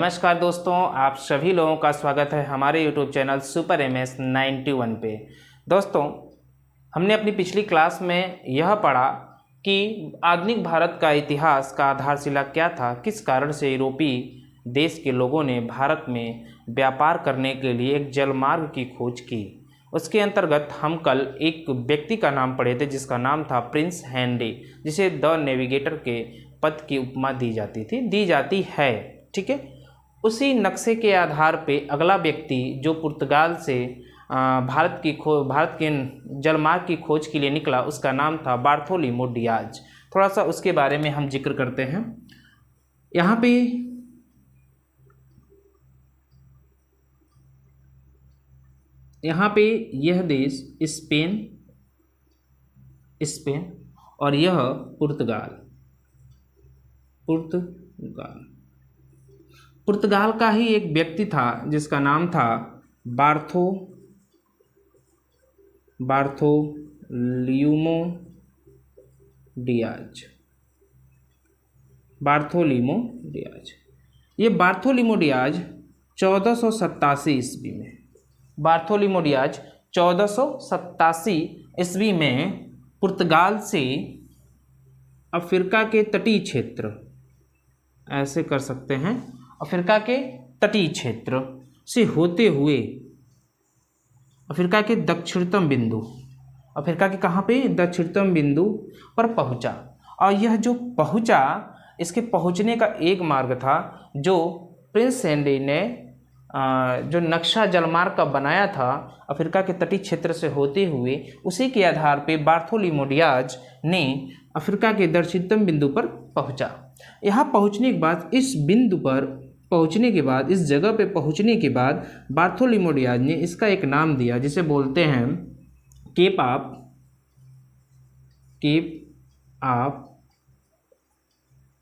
नमस्कार दोस्तों, आप सभी लोगों का स्वागत है हमारे YouTube चैनल सुपर MS 91 पे। दोस्तों, हमने अपनी पिछली क्लास में यह पढ़ा कि आधुनिक भारत का इतिहास का आधारशिला क्या था, किस कारण से यूरोपीय देश के लोगों ने भारत में व्यापार करने के लिए एक जलमार्ग की खोज की। उसके अंतर्गत हम कल एक व्यक्ति का नाम पढ़े थे जिसका नाम था प्रिंस हेनरी, जिसे द नेविगेटर के पद की उपमा दी जाती है। ठीक है, उसी नक्शे के आधार पे अगला व्यक्ति जो पुर्तगाल से भारत के जलमार्ग की खोज के लिए निकला, उसका नाम था बार्थोलोमेव डियाज। थोड़ा सा उसके बारे में हम जिक्र करते हैं। यहाँ पे यह देश स्पेन और यह पुर्तगाल पुर्तगाल का ही एक व्यक्ति था जिसका नाम था बार्थोलोमेव डियाज। ये बार्थोलोमेव डियाज 1487 ईस्वी में 1487 ईस्वी में पुर्तगाल से अफ्रीका के तटीय क्षेत्र, ऐसे कर सकते हैं, अफ्रीका के तटीय क्षेत्र से होते हुए अफ्रीका के दक्षिणतम बिंदु, अफ्रीका के कहाँ पे, दक्षिणतम बिंदु पर पहुंचा। और यह जो पहुंचा, इसके पहुंचने का एक मार्ग था जो प्रिंस हेनरी ने जो नक्शा जलमार्ग का बनाया था अफ्रीका के तटीय क्षेत्र से होते हुए, उसी के आधार पे बार्थोलोमेव डियाज ने अफ्रीका के दक्षिणतम बिंदु पर पहुंचा। यहाँ पहुंचने के बाद इस जगह पे पहुंचने के बाद बार्थोलोमेव डियाज ने इसका एक नाम दिया जिसे बोलते हैं केप ऑफ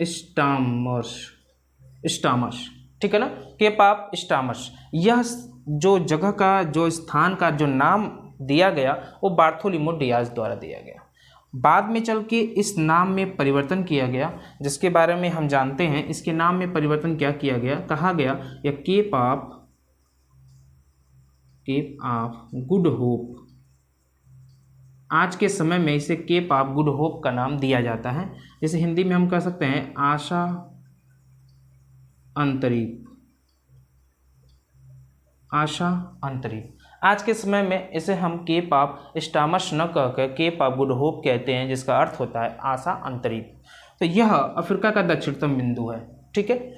स्टामर्स। ठीक है ना, केप ऑफ स्टामर्स। यह जो जगह का, जो स्थान का जो नाम दिया गया वो बार्थोलोमेव डियाज द्वारा दिया गया। बाद में चल के इस नाम में परिवर्तन किया गया, जिसके बारे में हम जानते हैं। इसके नाम में परिवर्तन क्या किया गया, कहा गया यह केप ऑफ गुड होप। आज के समय में इसे केप ऑफ गुड होप का नाम दिया जाता है, जैसे हिंदी में हम कह सकते हैं आशा अंतरीप। आज के समय में इसे हम केप ऑफ स्टामर्स न कहकर केप ऑफ गुड होप कहते हैं, जिसका अर्थ होता है आशा अंतरीप। तो यह अफ्रीका का दक्षिणतम बिंदु है। ठीक है,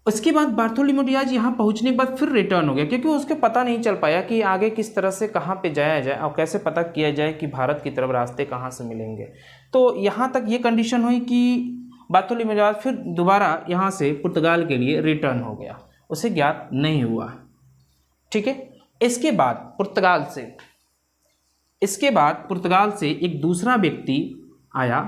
उसके बाद बार्थोलोमेव डियाज यहाँ पहुँचने के बाद फिर रिटर्न हो गया, क्योंकि उसके पता नहीं चल पाया कि आगे किस तरह से कहाँ पे जाया जाए और कैसे पता किया जाए कि भारत की तरफ रास्ते कहाँ से मिलेंगे। तो यहाँ तक ये कंडीशन हुई कि बार्थोलोमेव डियाज फिर दोबारा यहाँ से पुर्तगाल के लिए रिटर्न हो गया, उसे ज्ञात नहीं हुआ। ठीक है, इसके बाद पुर्तगाल से एक दूसरा व्यक्ति आया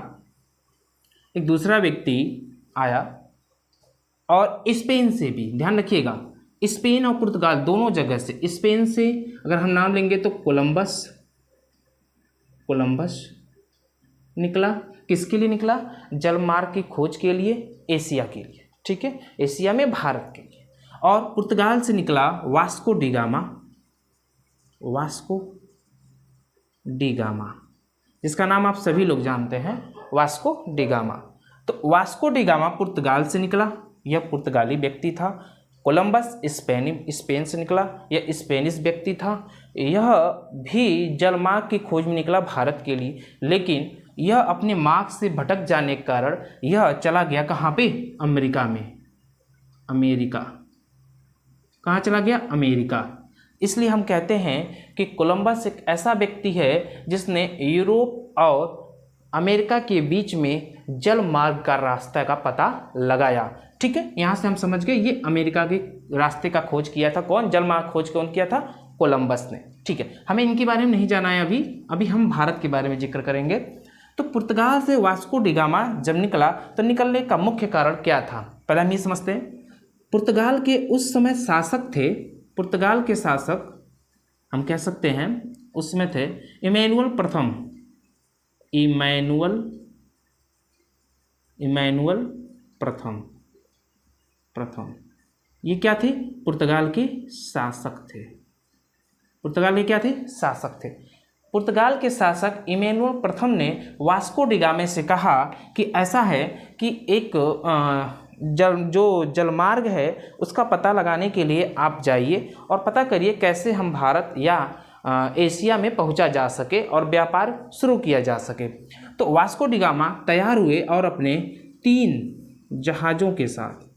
और स्पेन से भी, ध्यान रखिएगा, स्पेन और पुर्तगाल दोनों जगह से। स्पेन से अगर हम नाम लेंगे तो कोलंबस निकला। किसके लिए निकला? जलमार्ग की खोज के लिए, एशिया के लिए। ठीक है, एशिया में भारत के लिए। और पुर्तगाल से निकला वास्को डी गामा, जिसका नाम आप सभी लोग जानते हैं, वास्को डी गामा। तो वास्को डी गामा पुर्तगाल से निकला, यह पुर्तगाली व्यक्ति था। कोलंबस स्पेन से निकला, यह स्पेनिश व्यक्ति था। यह भी जलमार्ग की खोज में निकला भारत के लिए, लेकिन यह अपने मार्ग से भटक जाने के कारण यह चला गया कहाँ पे? अमेरिका। कहाँ चला गया? अमेरिका। इसलिए हम कहते हैं कि कोलंबस एक ऐसा व्यक्ति है जिसने यूरोप और अमेरिका के बीच में जल मार्ग का रास्ता का पता लगाया। ठीक है, यहाँ से हम समझ गए ये अमेरिका के रास्ते का खोज किया था। कौन? जल मार्ग खोज कौन किया था? कोलंबस ने। ठीक है, हमें इनके बारे में नहीं जाना है अभी हम भारत के बारे में जिक्र करेंगे। तो पुर्तगाल से वास्को डी गामा जब निकला तो निकलने का मुख्य कारण क्या था, पहले हम ये समझते हैं। पुर्तगाल के उस समय शासक थे, पुर्तगाल के शासक हम कह सकते हैं उसमें थे इमैनुअल प्रथम। ये क्या थे? पुर्तगाल के शासक थे। पुर्तगाल के क्या थे? शासक थे। पुर्तगाल के शासक इमैनुअल प्रथम ने वास्को डी गामा से कहा कि ऐसा है कि एक जो जलमार्ग है उसका पता लगाने के लिए आप जाइए और पता करिए कैसे हम भारत या एशिया में पहुंचा जा सके और व्यापार शुरू किया जा सके। तो वास्को डी गामा तैयार हुए और अपने 3 जहाज़ों के साथ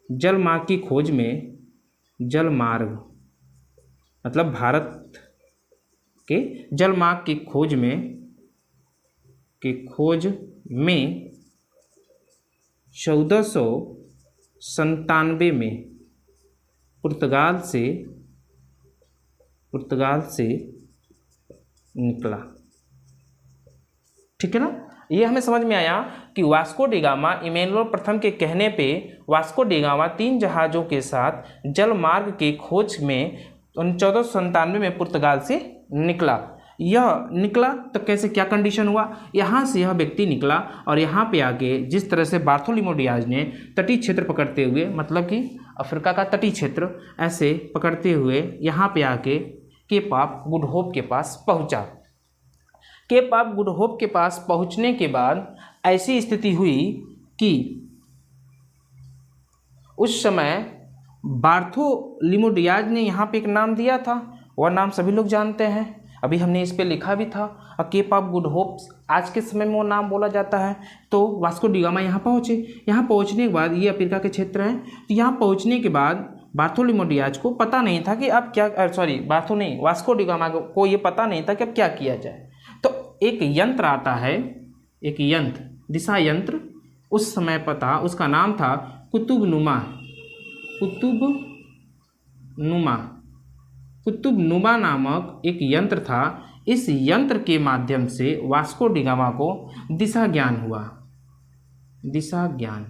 जलमार्ग की खोज में, जलमार्ग मतलब भारत के जलमार्ग की खोज में 1497 में पुर्तगाल से निकला। ठीक है ना? ये हमें समझ में आया कि वास्को डी गामा इमैनुअल प्रथम के कहने पे वास्को डी गामा 3 जहाज़ों के साथ जलमार्ग की खोज में 1497 में पुर्तगाल से निकला। यह निकला तो कैसे, क्या कंडीशन हुआ? यहाँ से यह व्यक्ति निकला और यहाँ पे आके जिस तरह से बार्थोलोमेव डियाज ने तटीय क्षेत्र पकड़ते हुए, मतलब कि अफ्रीका का तटीय क्षेत्र ऐसे पकड़ते हुए यहाँ पे आके केप ऑफ गुड होप के पास पहुँचा। केप ऑफ गुड होप के पास पहुँचने के बाद ऐसी स्थिति हुई कि उस समय बार्थोलोमेव डियाज ने यहाँ पे एक नाम दिया था, वह नाम सभी लोग जानते हैं, अभी हमने इस पे लिखा भी था। और केप ऑफ गुड होप आज के समय में वो नाम बोला जाता है। तो वास्को डी गामा यहाँ पहुँचे। यहाँ पहुँचने के बाद ये अफ्रीका के क्षेत्र हैं। तो यहाँ पहुँचने के बाद बार्थोलोमेव डियाज को पता नहीं था कि अब क्या, वास्को डी गामा को ये पता नहीं था कि अब क्या किया जाए। तो एक यंत्र आता है, एक यंत्र, दिशा यंत्र, उस समय पता, उसका नाम था कुतुबनुमा नामक एक यंत्र था। इस यंत्र के माध्यम से वास्को डी गामा को दिशा ज्ञान हुआ। दिशा ज्ञान,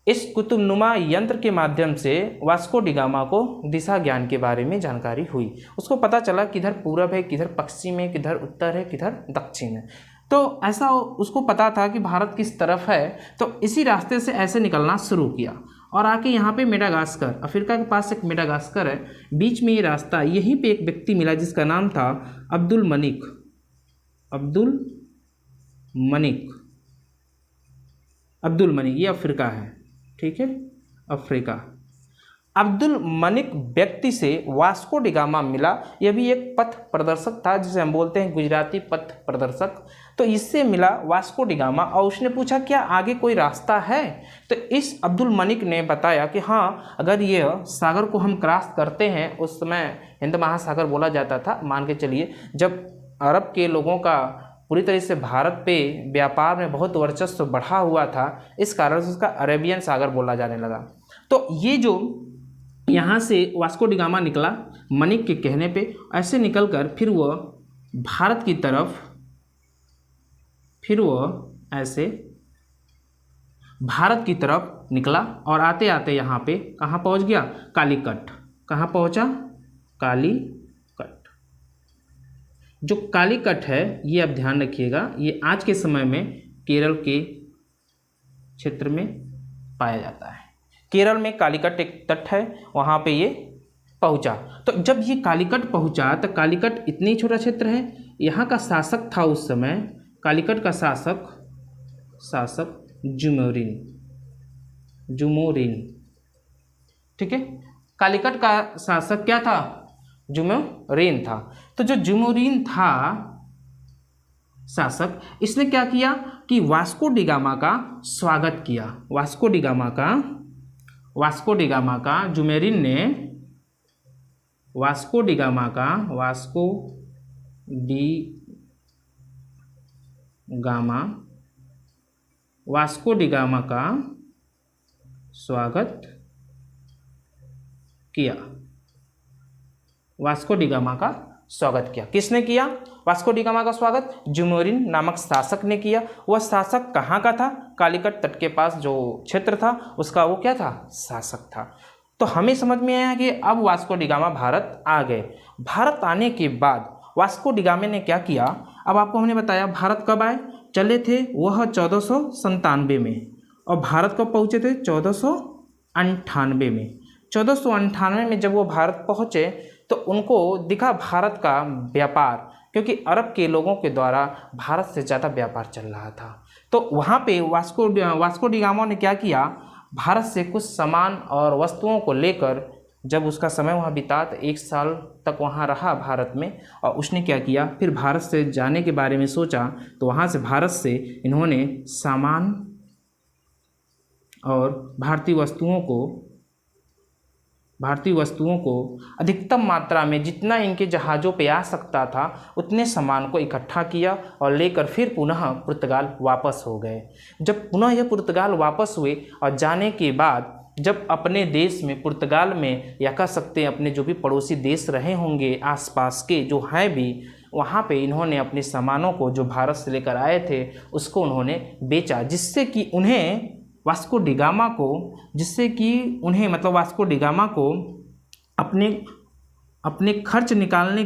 इस कुतुबनुमा यंत्र के माध्यम से वास्को डी गामा को दिशा ज्ञान के बारे में जानकारी हुई। उसको पता चला किधर पूरब है, किधर पश्चिम है, किधर उत्तर है, किधर दक्षिण है। तो ऐसा उसको पता था कि भारत किस तरफ है। तो इसी रास्ते से ऐसे निकलना शुरू किया और आके यहाँ पे मेडागास्कर, अफ्रीका के पास एक मेडागास्कर है, बीच में ये रास्ता, यहीं पे एक व्यक्ति मिला जिसका नाम था अब्दुल मनिक। ये अफ्रीका है, ठीक है, अफ्रीका। अब्दुल मनिक व्यक्ति से वास्को डी गामा मिला। यह भी एक पथ प्रदर्शक था, जिसे हम बोलते हैं गुजराती पथ प्रदर्शक। तो इससे मिला वास्को डी गामा और उसने पूछा क्या आगे कोई रास्ता है? तो इस अब्दुल मनिक ने बताया कि हाँ, अगर ये सागर को हम क्रॉस करते हैं, उस समय हिंद महासागर बोला जाता था, मान के चलिए, जब अरब के लोगों का पूरी तरह से भारत पे व्यापार में बहुत वर्चस्व बढ़ा हुआ था, इस कारण से उसका अरेबियन सागर बोला जाने लगा। तो ये जो यहाँ से वास्को डी गामा निकला मनिक के कहने पे, ऐसे निकलकर फिर वह भारत की तरफ, ऐसे भारत की तरफ निकला और आते आते यहाँ पे कहाँ पहुँच गया? कालीकट। कहाँ पहुँचा? कालीकट। जो कालीकट है ये आप ध्यान रखिएगा, ये आज के समय में केरल के क्षेत्र में पाया जाता है। केरल में कालीकट एक तट है, वहाँ पे ये पहुँचा। तो जब ये कालीकट पहुँचा तो कालीकट इतनी छोटा क्षेत्र है, यहाँ का शासक था उस समय, कालीकट का शासक जुमोरिन, ठीक है। कालीकट का शासक क्या था? जुमोरिन था। तो जो जुमोरिन था शासक, इसने क्या किया कि वास्को डी गामा का स्वागत किया। वास्को डी गामा का जुमोरिन ने वास्को डी गामा का स्वागत किया। वास्को डी गामा का स्वागत किया। किसने किया वास्को डी गामा का स्वागत? जुमोरिन नामक शासक ने किया। वह शासक कहाँ का था? कालीकट तट के पास जो क्षेत्र था उसका वो क्या था? शासक था। तो हमें समझ में आया कि अब वास्को डी गामा भारत आ गए। भारत आने के बाद वास्को डी गामा ने क्या किया? अब आपको हमने बताया भारत कब आए, चले थे वह 1497 में, और भारत कब पहुँचे थे 1498 में। 1498 में जब वो भारत पहुँचे तो उनको दिखा भारत का व्यापार, क्योंकि अरब के लोगों के द्वारा भारत से ज़्यादा व्यापार चल रहा था। तो वहाँ पे वास्को डी गामा ने क्या किया, भारत से कुछ सामान और वस्तुओं को लेकर जब उसका समय वहाँ बिता तो 1 साल तक वहाँ रहा भारत में, और उसने क्या किया, फिर भारत से जाने के बारे में सोचा, तो वहाँ से भारत से इन्होंने सामान और भारतीय वस्तुओं को अधिकतम मात्रा में जितना इनके जहाज़ों पे आ सकता था उतने सामान को इकट्ठा किया और लेकर फिर पुनः पुर्तगाल वापस हो गए। जब पुनः यह पुर्तगाल वापस हुए और जाने के बाद जब अपने देश में पुर्तगाल में, या कह सकते हैं अपने जो भी पड़ोसी देश रहे होंगे आसपास के जो हैं भी, वहाँ पे इन्होंने अपने सामानों को जो भारत से लेकर आए थे उसको उन्होंने बेचा, जिससे कि उन्हें वास्को डी गामा को अपने खर्च निकालने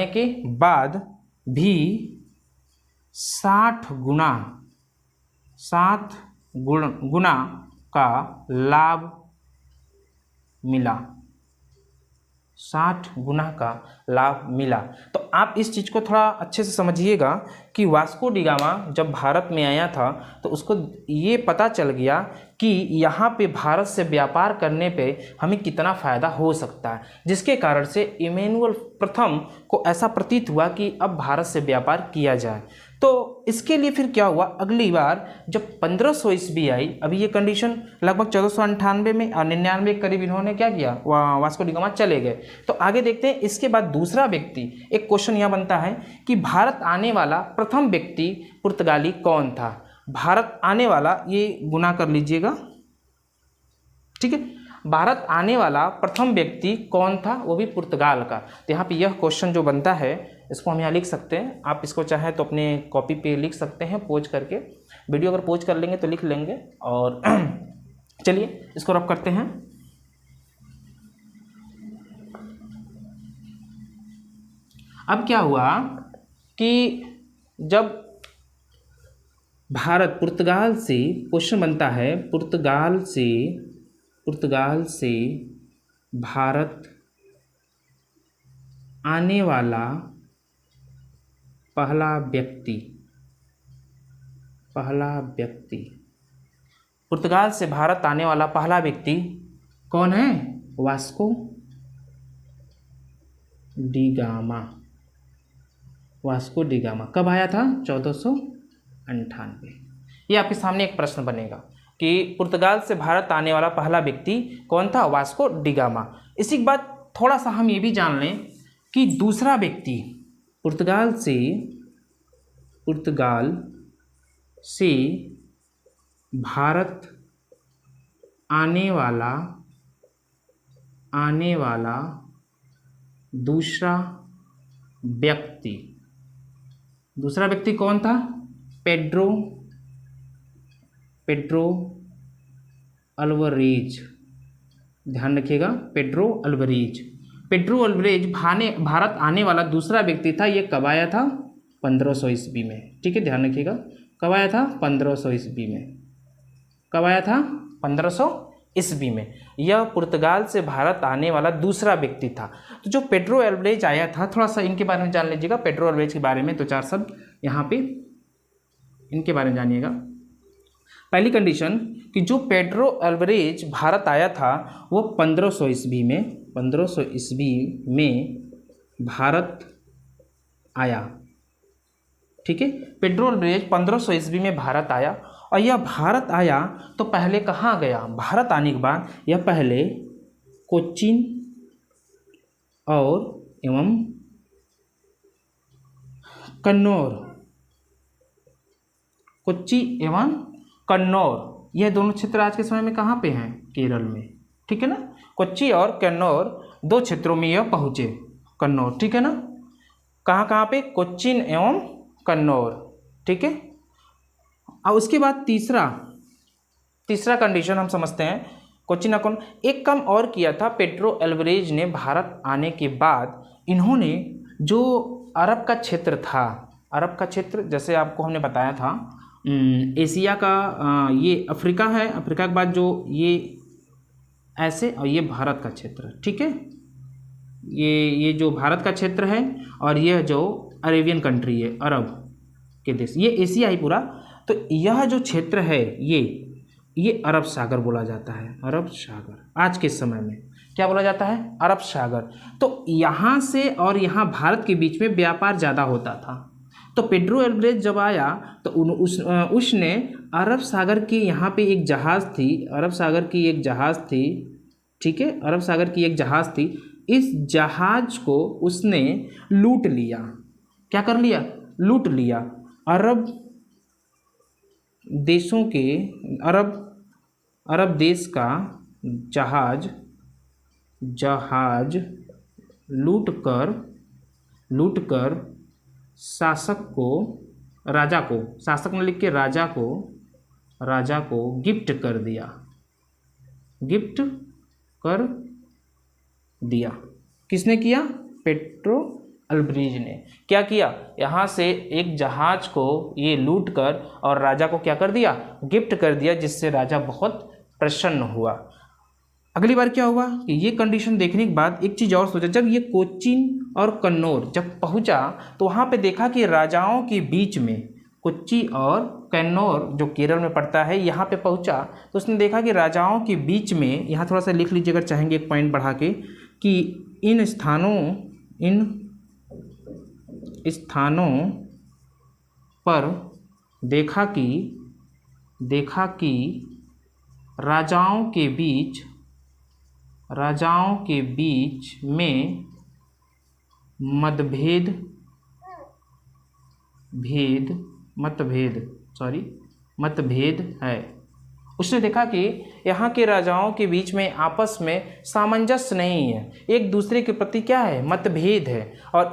के बाद भी 60 गुना का लाभ मिला। 60 गुना का लाभ मिला। तो आप इस चीज़ को थोड़ा अच्छे से समझिएगा कि वास्को डी गामा जब भारत में आया था तो उसको ये पता चल गया कि यहाँ पे भारत से व्यापार करने पे हमें कितना फ़ायदा हो सकता है, जिसके कारण से इमैनुअल प्रथम को ऐसा प्रतीत हुआ कि अब भारत से व्यापार किया जाए। तो इसके लिए फिर क्या हुआ, अगली बार जब 1500 ईस्वी आई, अभी ये कंडीशन लगभग 1498 में और 99 के करीब इन्होंने क्या किया, वास्को डी गामा चले गए। तो आगे देखते हैं। इसके बाद दूसरा व्यक्ति, एक क्वेश्चन यह बनता है कि भारत आने वाला प्रथम व्यक्ति पुर्तगाली कौन था। भारत आने वाला, ये गुना कर लीजिएगा, ठीक है। भारत आने वाला प्रथम व्यक्ति कौन था, वो भी पुर्तगाल का। तो यहाँ पे यह क्वेश्चन जो बनता है इसको हम यहाँ लिख सकते हैं। आप इसको चाहें तो अपने कॉपी पे लिख सकते हैं पोज करके, वीडियो अगर पोज कर लेंगे तो लिख लेंगे। और चलिए इसको रब करते हैं। अब क्या हुआ कि जब भारत पुर्तगाल से, क्वेश्चन बनता है पुर्तगाल से भारत आने वाला पहला व्यक्ति पुर्तगाल से भारत आने वाला पहला व्यक्ति कौन है, वास्को डी गामा। कब आया था, 1498। ये आपके सामने एक प्रश्न बनेगा कि पुर्तगाल से भारत आने वाला पहला व्यक्ति कौन था, वास्को डी गामा। इसी के बाद थोड़ा सा हम ये भी जान लें कि दूसरा व्यक्ति पुर्तगाल से भारत आने वाला दूसरा व्यक्ति कौन था, पेड्रो अल्वारेज। ध्यान रखिएगा, पेड्रो अल्वारेज भारत आने वाला दूसरा व्यक्ति था। ये कब आया था, 1500 ईस्वी में, ठीक है। ध्यान रखिएगा, कब आया था, 1500 ईस्वी में। यह पुर्तगाल से भारत आने वाला दूसरा व्यक्ति था। तो जो पेड्रो अल्वारेज आया था, थोड़ा सा इनके बारे में जान लीजिएगा। पेड्रो अल्वारेज के बारे में 2-4 शब्द यहाँ पे इनके बारे में जानिएगा। पहली कंडीशन कि जो पेड्रो अल्वारेज भारत आया था वो 1500 ईस्वी में भारत आया, ठीक है। पेड्रो अल्वारेज 1500 ईस्वी में भारत आया, और यह भारत आया तो पहले कहाँ गया, भारत आने के बाद यह पहले कोच्चि एवं कन्नौर, यह दोनों क्षेत्र आज के समय में कहाँ पे हैं, केरल में, ठीक है ना। कोच्चि और कन्नौर 2 क्षेत्रों में यह पहुँचे, कन्नौर, ठीक है ना। कहाँ पे, कोच्चि एवं कन्नौर, ठीक है। और उसके बाद तीसरा कंडीशन हम समझते हैं कोच्चिन अकाउंट। एक काम और किया था पेड्रो एल्वारेज ने भारत आने के बाद, इन्होंने जो अरब का क्षेत्र था, अरब का क्षेत्र जैसे आपको हमने बताया था एशिया का, ये अफ्रीका है, अफ्रीका के बाद जो ये ऐसे, और ये भारत का क्षेत्र, ठीक है, ये जो भारत का क्षेत्र है और यह जो अरेबियन कंट्री है, अरब के देश, ये एशिया ही पूरा। तो यह जो क्षेत्र है ये अरब सागर बोला जाता है, अरब सागर। आज के समय में क्या बोला जाता है? अरब सागर। तो यहाँ से और यहाँ भारत के बीच में व्यापार ज़्यादा होता था। तो पेड्रो एल्वारेज जब आया तो उसने अरब सागर की, यहाँ पे एक जहाज़ थी, अरब सागर की एक जहाज़ थी, ठीक है, अरब सागर की एक जहाज़ थी, इस जहाज़ को उसने लूट लिया। क्या कर लिया? लूट लिया। अरब देशों के, अरब देश का जहाज़ लूट कर शासक को, राजा को, शासक ने लिख के राजा को गिफ्ट कर दिया। किसने किया? पेड्रो एल्वारेज ने। क्या किया? यहाँ से एक जहाज को ये लूट कर और राजा को क्या कर दिया? गिफ्ट कर दिया, जिससे राजा बहुत प्रसन्न हुआ। अगली बार क्या हुआ कि ये कंडीशन देखने के बाद एक चीज़ और सोचा, जब ये कोच्चिन और कन्नौज जब पहुँचा तो वहाँ पे देखा कि राजाओं के बीच में, कोच्चि और कन्नौज जो केरल में पड़ता है, यहाँ पे पहुँचा तो उसने देखा कि राजाओं के बीच में, यहाँ थोड़ा सा लिख लीजिए अगर चाहेंगे एक पॉइंट बढ़ा के, कि इन स्थानों पर देखा कि राजाओं के बीच में मतभेद है। उसने देखा कि यहाँ के राजाओं के बीच में आपस में सामंजस्य नहीं है, एक दूसरे के प्रति क्या है? मतभेद है। और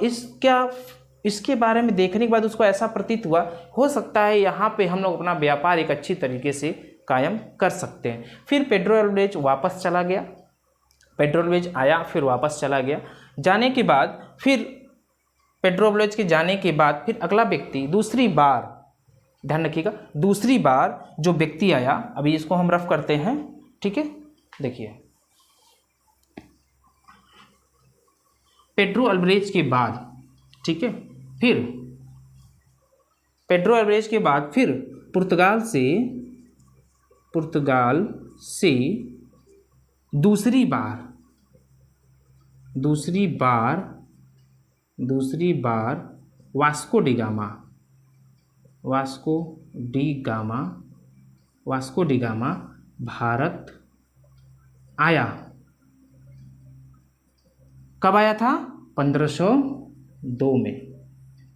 इसके बारे में देखने के बाद उसको ऐसा प्रतीत हुआ, हो सकता है यहाँ पे हम लोग अपना व्यापार एक अच्छी तरीके से कायम कर सकते हैं। फिर पेड्रो एल्वारेज वापस चला गया, पेड्रो एल्वारेज आया फिर वापस चला गया। जाने के बाद फिर पेड्रो एल्वारेज के जाने के बाद फिर अगला व्यक्ति, दूसरी बार, ध्यान रखिएगा, दूसरी बार जो व्यक्ति आया, अभी इसको हम रफ करते हैं, ठीक है। देखिए, पेड्रो एल्वारेज के बाद, ठीक है, फिर पेड्रो एल्वारेज के बाद फिर पुर्तगाल से दूसरी बार वास्को डी गामा भारत आया। कब आया था? 1502 में,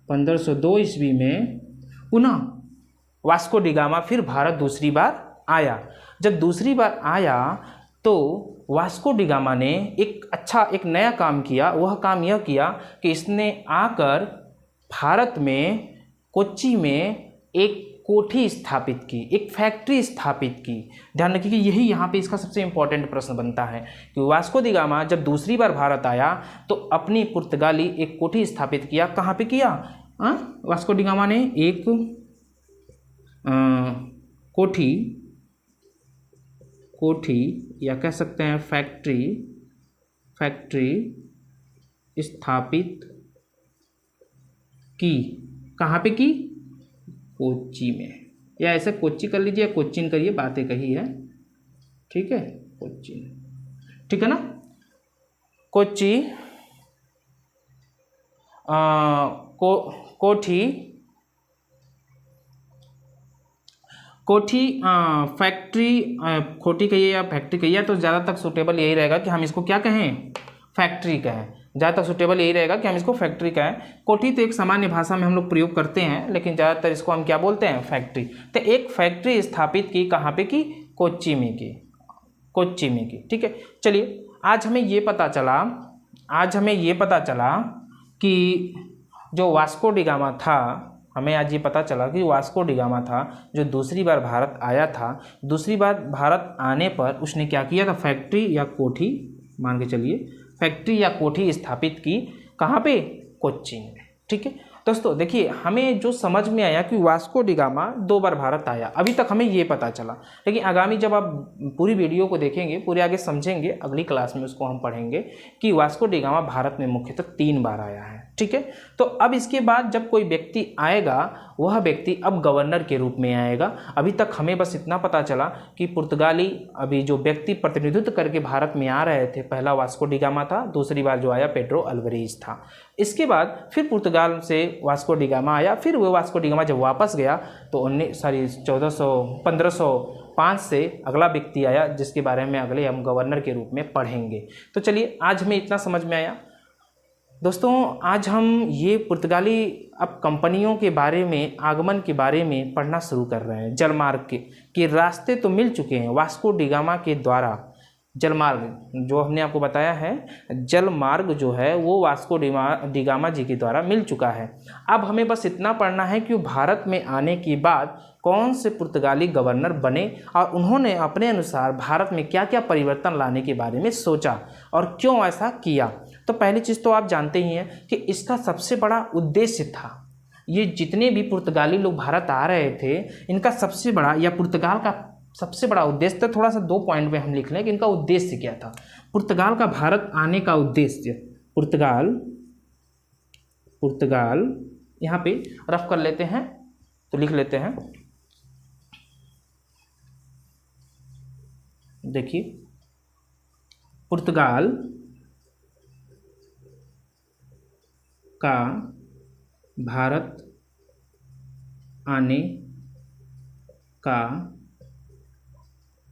1502 ईस्वी में पुनः वास्को डी गामा फिर भारत दूसरी बार आया। जब दूसरी बार आया तो वास्को डी गामा ने एक नया काम किया। वह काम यह किया कि इसने आकर भारत में, कोच्चि में एक कोठी स्थापित की, एक फैक्ट्री स्थापित की। ध्यान रखिए कि यही यहाँ पे इसका सबसे इम्पोर्टेंट प्रश्न बनता है कि वास्को डी गामा जब दूसरी बार भारत आया तो अपनी पुर्तगाली एक कोठी स्थापित किया। कहाँ पे किया? वास्को डी गामा ने एक कोठी या कह सकते हैं फैक्ट्री स्थापित की। कहाँ पे की? कोच्चि में, या ऐसे कोच्चि कर लीजिए या कोच्चिन करिए, बातें कही है, ठीक है, कोच्चिन, ठीक है ना। कोच्चि कोठी फैक्ट्री, कोठी कहिए या फैक्ट्री कहिए तो ज़्यादा तक सूटेबल यही रहेगा कि हम इसको क्या कहें? फैक्ट्री कहें। ज़्यादातर सूटेबल यही रहेगा कि हम इसको फैक्ट्री कहें। कोठी तो एक सामान्य भाषा में हम लोग प्रयोग करते हैं, लेकिन ज़्यादातर इसको हम क्या बोलते हैं? फैक्ट्री। तो एक फैक्ट्री स्थापित की, कहाँ पे की? कोच्चि में की, ठीक है। चलिए, आज हमें ये पता चला कि जो वास्को डी गामा था हमें आज ये पता चला कि वास्को डी गामा था जो दूसरी बार भारत आया था। दूसरी बार भारत आने पर उसने क्या किया था, फैक्ट्री या कोठी, मान के चलिए फैक्ट्री या कोठी स्थापित की। कहाँ पे, कोच्चि में। ठीक है दोस्तों, देखिए हमें जो समझ में आया कि वास्को डी गामा 2 बार भारत आया, अभी तक हमें ये पता चला। लेकिन आगामी जब आप पूरी वीडियो को देखेंगे, पूरे आगे समझेंगे, अगली क्लास में उसको हम पढ़ेंगे कि वास्को डी गामा भारत में मुख्यतः 3 बार आया है। ठीक है, तो अब इसके बाद जब कोई व्यक्ति आएगा, वह व्यक्ति अब गवर्नर के रूप में आएगा। अभी तक हमें बस इतना पता चला कि पुर्तगाली अभी जो व्यक्ति प्रतिनिधित्व करके भारत में आ रहे थे, पहला वास्को डी गामा था, दूसरी बार जो आया पेड्रो अल्वारेज था। इसके बाद फिर पुर्तगाल से वास्को डी गामा आया, फिर वो वास्को डी गामा जब वापस गया तो 1505 से अगला व्यक्ति आया, जिसके बारे में अगले हम गवर्नर के रूप में पढ़ेंगे। तो चलिए आज हमें इतना समझ में आया। दोस्तों आज हम ये पुर्तगाली अब कंपनियों के बारे में, आगमन के बारे में पढ़ना शुरू कर रहे हैं। जलमार्ग के रास्ते तो मिल चुके हैं वास्को डी गामा के द्वारा। जलमार्ग जो हमने आपको बताया है, जलमार्ग जो है वो वास्को डी गामा जी के द्वारा मिल चुका है। अब हमें बस इतना पढ़ना है कि भारत में आने के बाद कौन से पुर्तगाली गवर्नर बने और उन्होंने अपने अनुसार भारत में क्या क्या परिवर्तन लाने के बारे में सोचा और क्यों ऐसा किया। तो पहली चीज़ तो आप जानते ही हैं कि इसका सबसे बड़ा उद्देश्य था, ये जितने भी पुर्तगाली लोग भारत आ रहे थे, इनका सबसे बड़ा या पुर्तगाल का सबसे बड़ा उद्देश्य, तो थोड़ा सा 2 पॉइंट में हम लिख लें कि इनका उद्देश्य क्या था। पुर्तगाल का भारत आने का उद्देश्य, पुर्तगाल यहाँ पे रफ कर लेते हैं तो लिख लेते हैं। देखिए पुर्तगाल का भारत आने का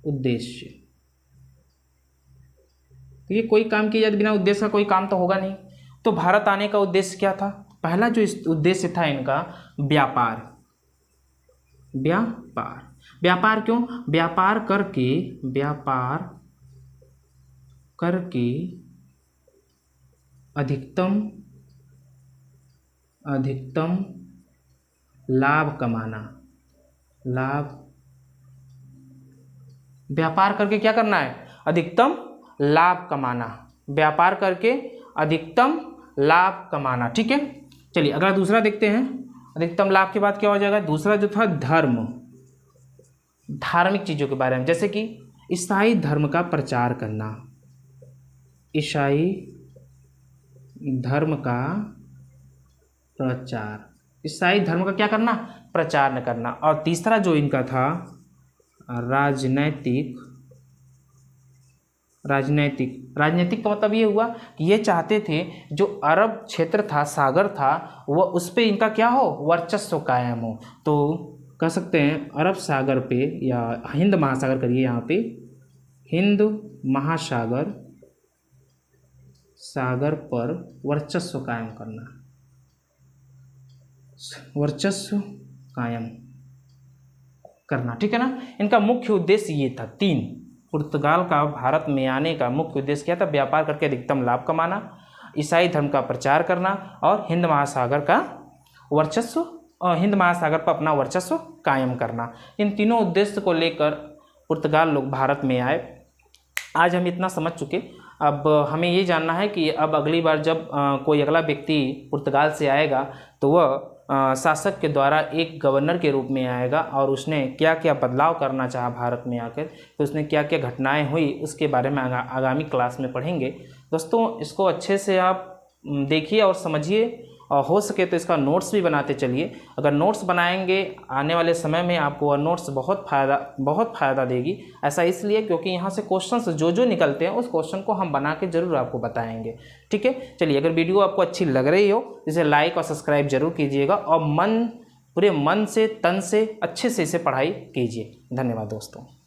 उद्देश्य, ये कोई काम किया जाए बिना उद्देश्य का कोई काम तो होगा नहीं। तो भारत आने का उद्देश्य क्या था? पहला जो उद्देश्य था इनका, व्यापार। व्यापार क्यों? व्यापार करके अधिकतम लाभ कमाना। व्यापार करके क्या करना है? अधिकतम लाभ कमाना। व्यापार करके अधिकतम लाभ कमाना। ठीक है, चलिए अगला दूसरा देखते हैं। अधिकतम लाभ के बाद क्या हो जाएगा? दूसरा जो था धर्म, धार्मिक चीज़ों के बारे में, जैसे कि ईसाई धर्म का प्रचार करना। ईसाई धर्म का प्रचार, ईसाई धर्म का क्या करना? प्रचार न करना। और तीसरा जो इनका था राजनीतिक का मतलब ये हुआ कि ये चाहते थे जो अरब क्षेत्र था, सागर था, वह उस पर इनका क्या हो? वर्चस्व कायम हो। तो कह सकते हैं अरब सागर पे या हिंद महासागर करिए, यहाँ पे हिंद महासागर पर वर्चस्व कायम करना, ठीक है ना। इनका मुख्य उद्देश्य ये था। 3 पुर्तगाल का भारत में आने का मुख्य उद्देश्य क्या था? व्यापार करके अधिकतम लाभ कमाना, ईसाई धर्म का प्रचार करना और हिंद महासागर पर अपना वर्चस्व कायम करना। इन तीनों उद्देश्य को लेकर पुर्तगाल लोग भारत में आए। आज हम इतना समझ चुके। अब हमें ये जानना है कि अब अगली बार जब कोई अगला व्यक्ति पुर्तगाल से आएगा तो वह शासक के द्वारा एक गवर्नर के रूप में आएगा और उसने क्या क्या बदलाव करना चाहा भारत में आकर, तो उसने क्या क्या घटनाएं हुई, उसके बारे में आगामी क्लास में पढ़ेंगे। दोस्तों इसको अच्छे से आप देखिए और समझिए, और हो सके तो इसका नोट्स भी बनाते चलिए। अगर नोट्स बनाएंगे आने वाले समय में आपको वह नोट्स बहुत फ़ायदा देगी। ऐसा इसलिए क्योंकि यहाँ से क्वेश्चंस जो निकलते हैं उस क्वेश्चन को हम बना के ज़रूर आपको बताएंगे। ठीक है, चलिए अगर वीडियो आपको अच्छी लग रही हो इसे लाइक और सब्सक्राइब जरूर कीजिएगा और पूरे मन से, तन से अच्छे से इसे पढ़ाई कीजिए। धन्यवाद दोस्तों।